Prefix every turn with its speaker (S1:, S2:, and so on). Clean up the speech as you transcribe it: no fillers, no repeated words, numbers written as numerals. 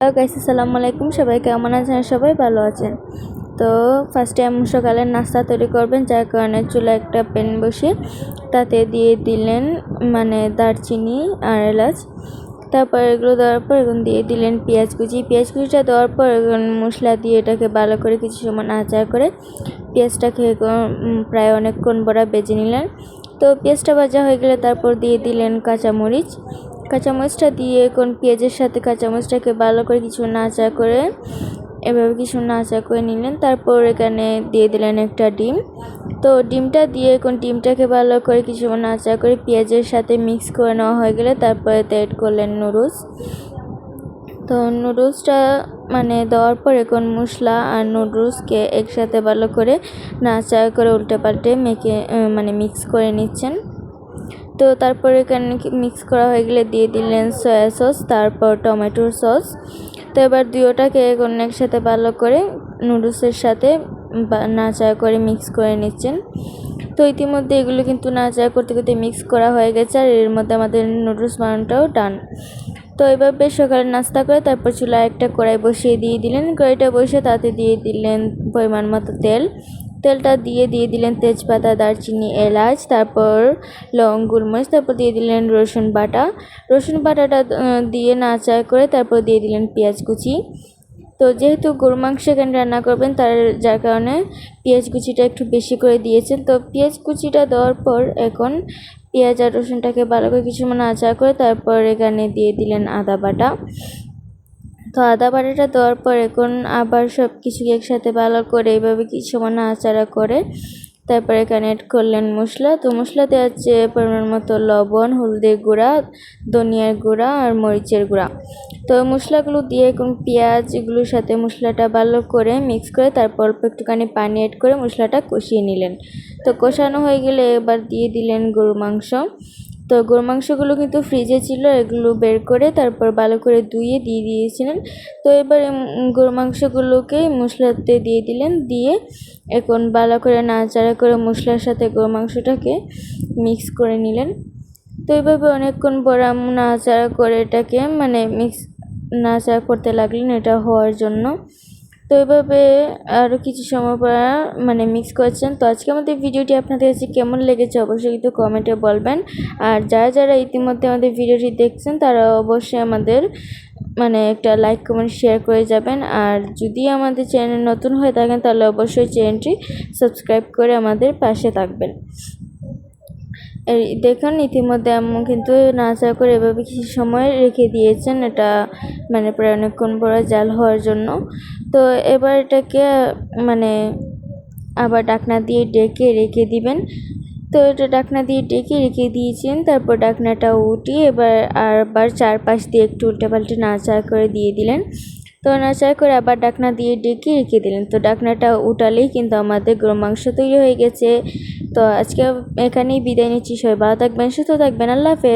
S1: Hello guys, আসসালামু আলাইকুম। সবাই কেমন আছেন? সবাই ভালো আছেন তো? ফার্স্টে সকালের নাস্তা তৈরি করবেন, যার কারণে চুলায় একটা প্যান বসিয়ে তাতে দিয়ে দিলেন দারচিনি আর এলাচ। তারপর এগুলো দেওয়ার পর এখন দিয়ে দিলেন পেঁয়াজ কুচিটা দেওয়ার পর এখন মশলা দিয়ে এটাকে ভালো করে কিছু সময় নাড়াচাড়া করে পেঁয়াজটাকে প্রায় অনেকক্ষণ বড়া ভেজে নিলেন। তো পেঁয়াজটা ভাজা হয়ে গেলে তারপর দিয়ে দিলেন কাঁচামরিচটা দিয়ে এখন পেঁয়াজের সাথে কাঁচামরিচটাকে ভালো করে কিছু নাড়াচাড়া করে নিলেন। তারপর এখানে দিয়ে দিলেন একটা ডিম। তো ডিমটা দিয়ে এখন ডিমটাকে ভালো করে কিছু নাড়াচাড়া করে পেঁয়াজের সাথে মিক্স করে নেওয়া হয়ে গেলে তারপরে অ্যাড করলেন নুডলস। তো নুডলসটা দেওয়ার পর এখন মশলা আর নুডলসকে একসাথে ভালো করে নাড়াচাড়া করে উল্টে পাল্টে মিক্স করে নিচ্ছেন। তো তারপর এখানে মিক্স করা হয়ে গেলে দিয়ে দিলেন সয়া সস, তারপর টমেটোর সস। তো এবার দুটোটাকে এখন একসাথে ভালো করে নুডলসের সাথে নাড়াচাড়া করে মিক্স করে নিচ্ছেন। তো ইতিমধ্যে এগুলো কিন্তু নাড়াচাড়া করতে করতে মিক্স করা হয়ে গেছে, আর এর মধ্যে আমাদের নুডলস বানানোটাও ডান। তো এভাবে সকালে নাস্তা করে তারপর চুলায় একটা কড়াই বসিয়ে দিয়ে দিলেন। কড়াইটা বসে তাতে দিয়ে দিলেন পরিমাণ মতো তেলটা দিয়ে দিলেন তেজপাতা, দারচিনি, এলাচ, তারপর লং, গোলমরিচ, তারপর দিয়ে দিলেন রসুন বাটাটা দিয়ে নাড়াচাড়া করে তারপর দিয়ে দিলেন পেঁয়াজ কুচি। তো যেহেতু গরু মাংস এখানে রান্না করবেন যার কারণে পেঁয়াজ কুচিটা একটু বেশি করে দিয়েছেন। তো পেঁয়াজ কুচিটা দেওয়ার পর এখন পেঁয়াজ আর রসুনটাকে ভালো করে কিছু নাড়াচাড়া করে তারপর এখানে দিয়ে দিলেন আদা বাটা। তো আদা বাটাটা দেওয়ার পর এখন আবার সব কিছু একসাথে ভালো করে এইভাবে কিছু নাড়াচাড়া করে তারপর এখানে অ্যাড করলেন মশলা। তো মশলাতে আছে পরিমাণ মতো লবণ, হলদের গুঁড়া, ধনিয়ার গুঁড়া আর মরিচের গুঁড়া। তো মশলাগুলো দিয়ে এখন পেঁয়াজগুলোর সাথে মশলাটা ভালো করে মিক্স করে তারপর অল্প একটুখানি পানি অ্যাড করে মশলাটা কষিয়ে নিলেন। তো কষানো হয়ে গেলে এবার দিয়ে দিলেন গরু মাংস। তো গরু মাংসগুলো কিন্তু ফ্রিজে ছিল, এগুলো বের করে তারপর ভালো করে ধুয়ে দিয়ে দিয়েছিলেন। তো এবার গরু মাংসগুলোকে মশলাতে দিয়ে দিলেন, দিয়ে এখন ভালো করে নাড়াচাড়া করে মশলার সাথে গরু মাংসটাকে মিক্স করে নিলেন। তো এইভাবে অনেকক্ষণ পর নাড়াচাড়া করে এটাকে নাড়াচাড়া করতে লাগলেন এটা হওয়ার জন্য। তো এইভাবে আরও কিছু সময় পর মিক্স করছেন। তো আজকে আমাদের ভিডিওটি আপনাদের কাছে কেমন লেগেছে অবশ্যই কিন্তু কমেন্টে বলবেন। আর যারা ইতিমধ্যে আমাদের ভিডিওটি দেখছেন তারা অবশ্যই আমাদের একটা লাইক, কমেন্ট, শেয়ার করে যাবেন। আর যদি আমাদের চ্যানেল নতুন হয়ে থাকেন তাহলে অবশ্যই চ্যানেলটি সাবস্ক্রাইব করে আমাদের পাশে থাকবেন। এই দেখুন ইতিমধ্যে আম্মু কিন্তু নাড়াচাড়া করে এভাবে কিছু সময় রেখে দিয়েছেন, এটা প্রায় অনেকক্ষণ পরে জাল হওয়ার জন্য। তো এবার এটাকে আবার ঢাকনা দিয়ে ঢেকে রেখে দিবেন। তো এটা ঢাকনা দিয়ে ঢেকে রেখে দিয়েছেন, তারপর ঢাকনাটা উঠিয়ে আবার চারপাশ দিয়ে একটু উল্টে পাল্টে নাড়াচাড়া করে দিয়ে দিলেন। তো নাড়াচাড়া করে আবার ঢাকনা দিয়ে ঢেকে রেখে দিলেন। তো ঢাকনাটা উঠালেই কিন্তু আমাদের গরু মাংস তৈরি হয়ে গেছে। তো আজকে এখানেই বিদায় নিচ্ছি। সবাই ভালো থাকবেন, সুস্থ থাকবেন। আল্লাহ হাফেজ।